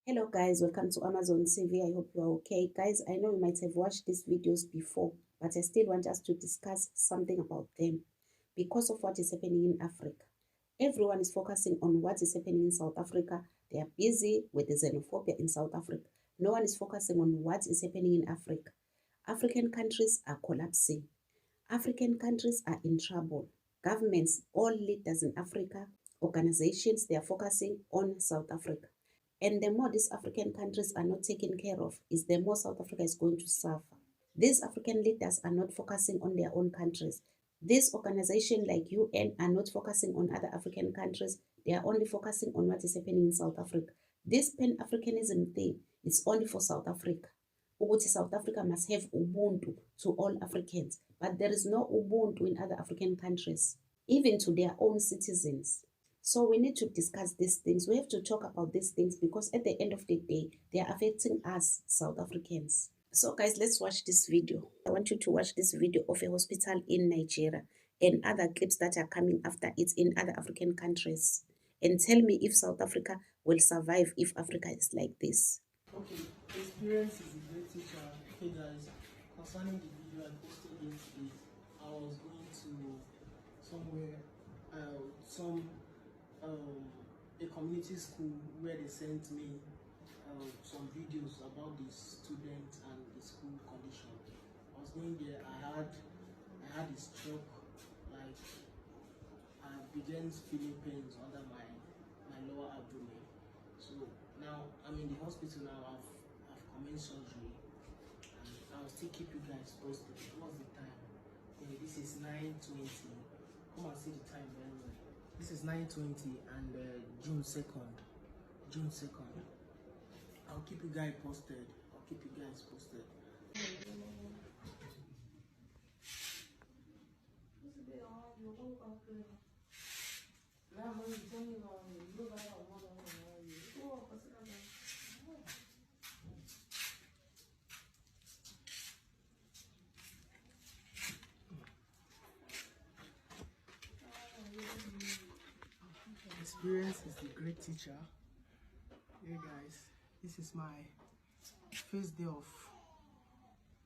Hello guys, welcome to Amazon TV. I hope you are okay. Guys, I know you might have watched these videos before, but I still want us to discuss something about them because of what is happening in Africa. Everyone is focusing on what is happening in South Africa. They are busy with the xenophobia in South Africa. No one is focusing on what is happening in Africa. African countries are collapsing. African countries are in trouble. Governments, all leaders in Africa, organizations, they are focusing on South Africa. And the more these African countries are not taken care of, is the more South Africa is going to suffer. These African leaders are not focusing on their own countries. This organization like UN are not focusing on other African countries. They are only focusing on what is happening in South Africa. This Pan-Africanism thing is only for South Africa. South Africa must have Ubuntu to all Africans, but there is no Ubuntu in other African countries, even to their own citizens. So we need to discuss these things. We have to talk about these things because at the end of the day, they are affecting us, South Africans. So guys, let's watch this video. I want you to watch this video of a hospital in Nigeria and other clips that are coming after it in other African countries. And tell me if South Africa will survive if Africa is like this. Okay, experience is a great teacher. Hey guys, concerning the video I posted yesterday, I was going to somewhere, a community school where they sent me some videos about the student and the school condition. I was going there, I had a stroke, like I began feeling pains under my lower abdomen. So now I'm in the hospital now, I've commenced surgery, and I'll still keep you guys posted. What's the time? Okay, this is 9:20. Come and see the time very well. This is 9:20 and June 2nd. I'll keep you guys posted. Experience is the great teacher. Hey guys, this is my first day of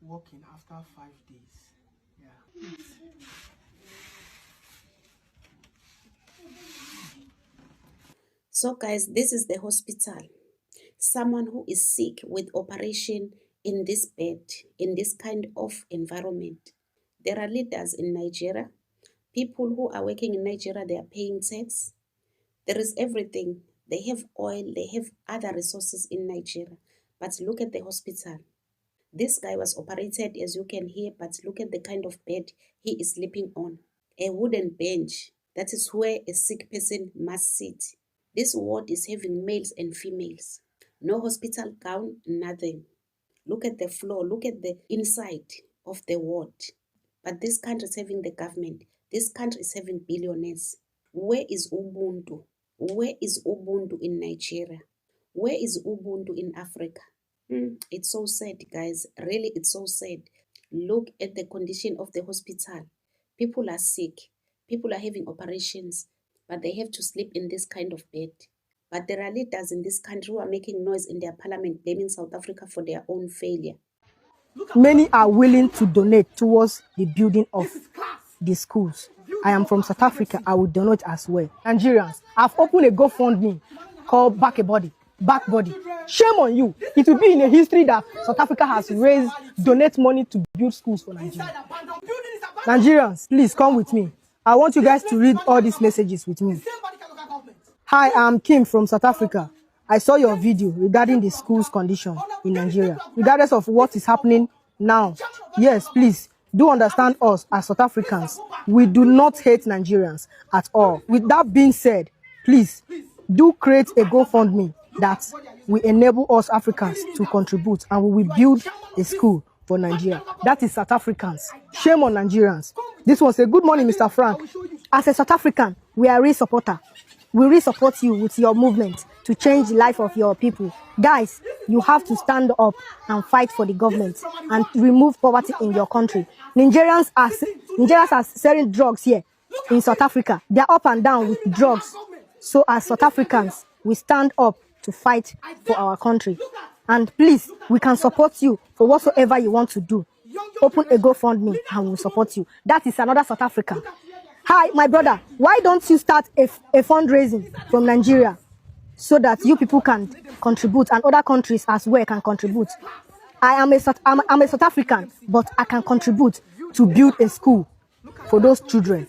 working after 5 days. Yeah. So guys, this is the hospital. Someone who is sick with operation in this bed, in this kind of environment. There are leaders in Nigeria. People who are working in Nigeria, they are paying tax. There is everything. They have oil, they have other resources in Nigeria. But look at the hospital. This guy was operated, as you can hear, but look at the kind of bed he is sleeping on. A wooden bench. That is where a sick person must sit. This ward is having males and females. No hospital gown, nothing. Look at the floor, look at the inside of the ward. But this country is having the government. This country is having billionaires. Where is Ubuntu? Where is Ubuntu in Nigeria? Where is Ubuntu in Africa? It's so sad, guys. Really, it's so sad. Look at the condition of the hospital. People are sick. People are having operations, but they have to sleep in this kind of bed. But there are leaders in this country who are making noise in their parliament, blaming South Africa for their own failure. Many are willing to donate towards the building of the schools. I am from South Africa. I will donate as well. Nigerians, I've opened a GoFundMe called Back Body. Shame on you. It will be in a history that South Africa has raised, donate money to build schools for Nigeria. Nigerians, please come with me. I want you guys to read all these messages with me. Hi, I'm Kim from South Africa. I saw your video regarding the school's condition in Nigeria, regardless of what is happening now. Yes, please, do understand us as South Africans. We do not hate Nigerians at all. With that being said, please, do create a GoFundMe that will enable us Africans to contribute, and we will build a school for Nigeria. That is South Africans. Shame on Nigerians. This was a good morning, Mr. Frank. As a South African, we are a real supporter. We really support you with your movement to change the life of your people. Guys, you have to stand up and fight for the government and remove poverty in your country. Nigerians are selling drugs here in South Africa. They are up and down with drugs. So as South Africans, we stand up to fight for our country. And please, we can support you for whatsoever you want to do. Open a GoFundMe and we'll support you. That is another South Africa. Hi, my brother, why don't you start a fundraising from Nigeria so that you people can contribute and other countries as well can contribute? I'm a South African, but I can contribute to build a school for those children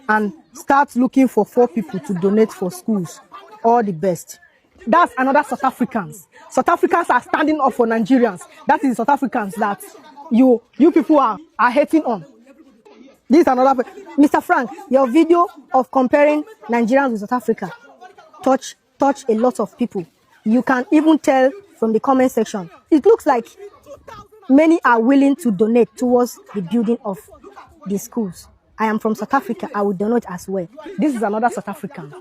and start looking for 4 people to donate for schools. All the best. That's another South Africans. South Africans are standing up for Nigerians. That is South Africans that you people are hating on. This is another. Mr. Frank, your video of comparing Nigerians with South Africa touch a lot of people. You can even tell from the comment section. It looks like many are willing to donate towards the building of the schools. I am from South Africa. I will donate as well. This is another South African.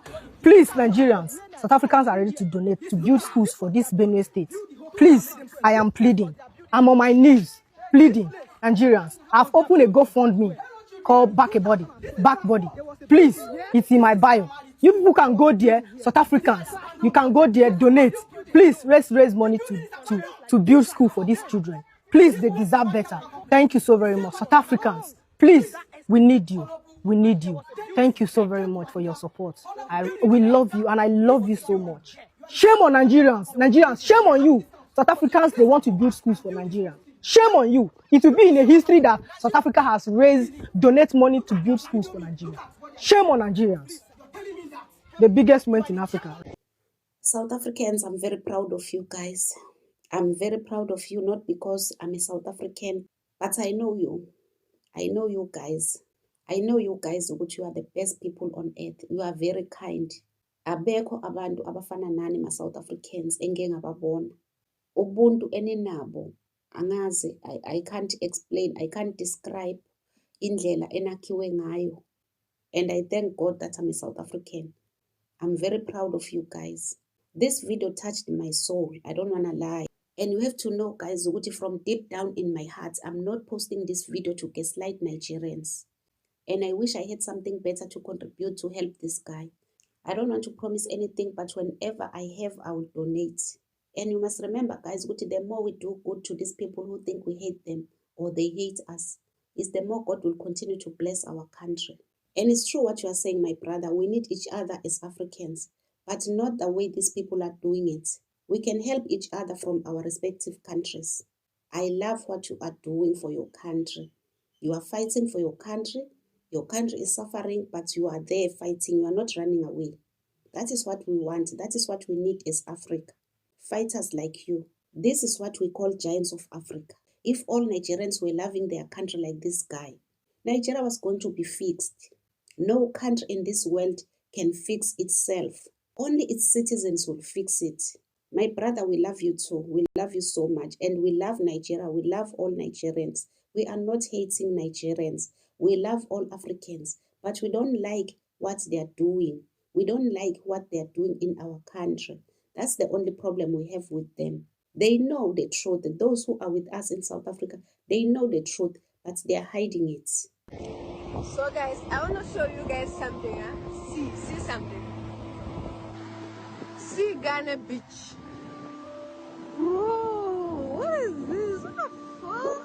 Please, Nigerians, South Africans are ready to donate to build schools for this Benue state. Please, I am pleading. I'm on my knees pleading. Nigerians, I've opened a GoFundMe called Back Body. Please, it's in my bio. You people can go there, South Africans. You can go there, donate. Please, let's raise money to build school for these children. Please, they deserve better. Thank you so very much. South Africans, please, we need you. We need you. Thank you so very much for your support. We love you and I love you so much. Shame on Nigerians. Nigerians, shame on you. South Africans, they want to build schools for Nigeria. Shame on you. It will be in a history that South Africa has donate money to build schools for Nigeria. Shame on Nigerians. The biggest moment in Africa. South Africans, I'm very proud of you guys. I'm very proud of you, not because I'm a South African, but I know you. I know you guys. I know you guys ukuthi you are the best people on earth. You are very kind. Abekho abantu abafana nani ma South Africans engeke ngababona. Ubuntu eninabo angazi, I can't explain, I can't describe indlela enakhiwe ngayo. And I thank God that I'm a South African. I'm very proud of you guys. This video touched my soul. I don't want to lie. And you have to know, guys, from deep down in my heart, I'm not posting this video to gaslight Nigerians. And I wish I had something better to contribute to help this guy. I don't want to promise anything, but whenever I have, I will donate. And you must remember, guys, the more we do good to these people who think we hate them or they hate us, is the more God will continue to bless our country. And it's true what you are saying, my brother. We need each other as Africans, but not the way these people are doing it. We can help each other from our respective countries. I love what you are doing for your country. You are fighting for your country. Your country is suffering, but you are there fighting. You are not running away. That is what we want. That is what we need as Africa. Fighters like you. This is what we call giants of Africa. If all Nigerians were loving their country like this guy, Nigeria was going to be fixed. No country in this world can fix itself. Only its citizens will fix it. My brother, we love you too. We love you so much. And we love Nigeria. We love all Nigerians. We are not hating Nigerians. We love all Africans. But we don't like what they are doing. We don't like what they are doing in our country. That's the only problem we have with them. They know the truth. Those who are with us in South Africa, they know the truth, but they are hiding it. So guys, I want to show you guys something. See something. See Ghana Beach. Bro, what is this? What the fuck?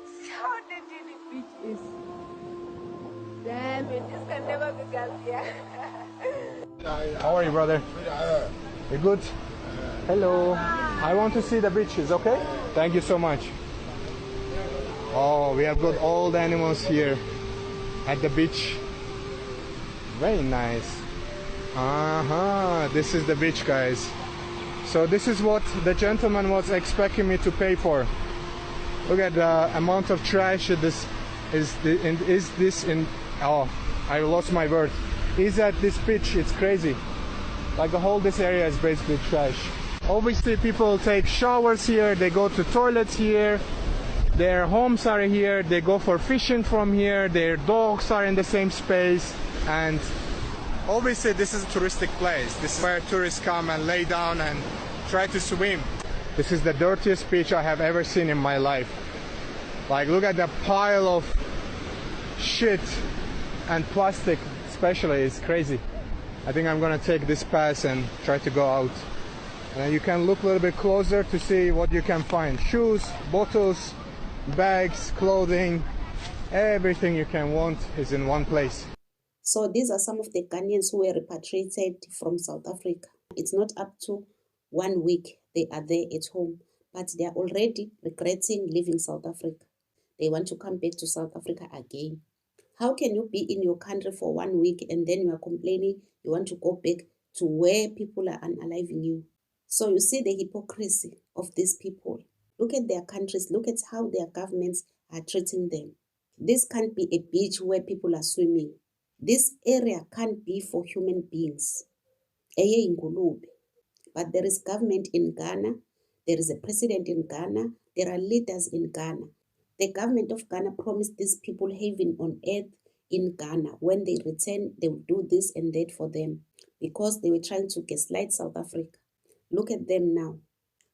See how dirty the beach is. Damn it, this can never be Gambia. How are you, brother? You good? Hello. I want to see the beaches, okay? Thank you so much. Oh, we have got all the animals here at the beach. Very nice. This is the beach, guys. So this is what the gentleman was expecting me to pay for. Look at the amount of trash this is in. Oh, I lost my word. Is at this beach? It's crazy. Like the whole this area is basically trash. Obviously, people take showers here. They go to toilets here. Their homes are here. They go for fishing from here. Their dogs are in the same space. And obviously, this is a touristic place. This is where tourists come and lay down and try to swim. This is the dirtiest beach I have ever seen in my life. Like, look at the pile of shit and plastic, especially. It's crazy. I think I'm gonna take this pass and try to go out. And you can look a little bit closer to see what you can find. Shoes, bottles, bags, clothing, everything you can want is in one place. So these are some of the Ghanaians who were repatriated from South Africa. It's not up to 1 week they are there at home, but they are already regretting leaving South Africa. They want to come back to South Africa again. How can you be in your country for 1 week and then you are complaining you want to go back to where people are unaliving you? So you see the hypocrisy of these people. Look at their countries. Look at how their governments are treating them. This can't be a beach where people are swimming. This area can't be for human beings. Eye ingulube. But there is government in Ghana. There is a president in Ghana. There are leaders in Ghana. The government of Ghana promised these people heaven on earth in Ghana. When they return, they will do this and that for them because they were trying to gaslight South Africa. Look at them now.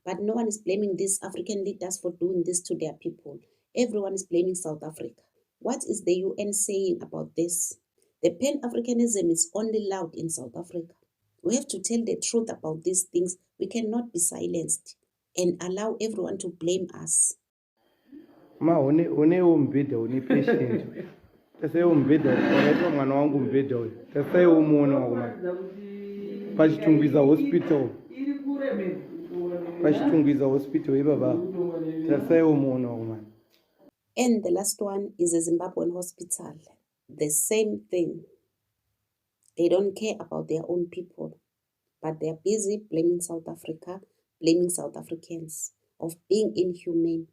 But no one is blaming these African leaders for doing this to their people. Everyone is blaming South Africa. What is the UN saying about this? The Pan-Africanism is only loud in South Africa. We have to tell the truth about these things. We cannot be silenced and allow everyone to blame us. Ma une umbhedha une patient. Tase umbhedha wakaitwa mwana wangu umbhedha uyu. Tase umuona wakumana. Pachitungwiza hospital. Pachitungwiza hospital ibaba. Tase umuona wakumana. And the last one is a Zimbabwean hospital. The same thing. They don't care about their own people, but they are busy blaming South Africa, blaming South Africans of being inhumane.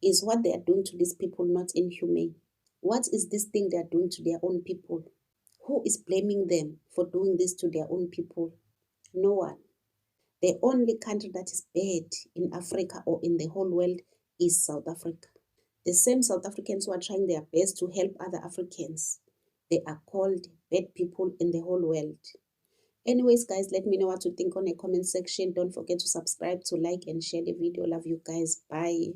Is what they are doing to these people not inhumane? What is this thing they are doing to their own people? Who is blaming them for doing this to their own people? No one. The only country that is bad in Africa or in the whole world is South Africa. The same South Africans who are trying their best to help other Africans, they are called bad people in the whole world. Anyways, guys, let me know what you think on the comment section. Don't forget to subscribe, to like, and share the video. Love you guys. Bye.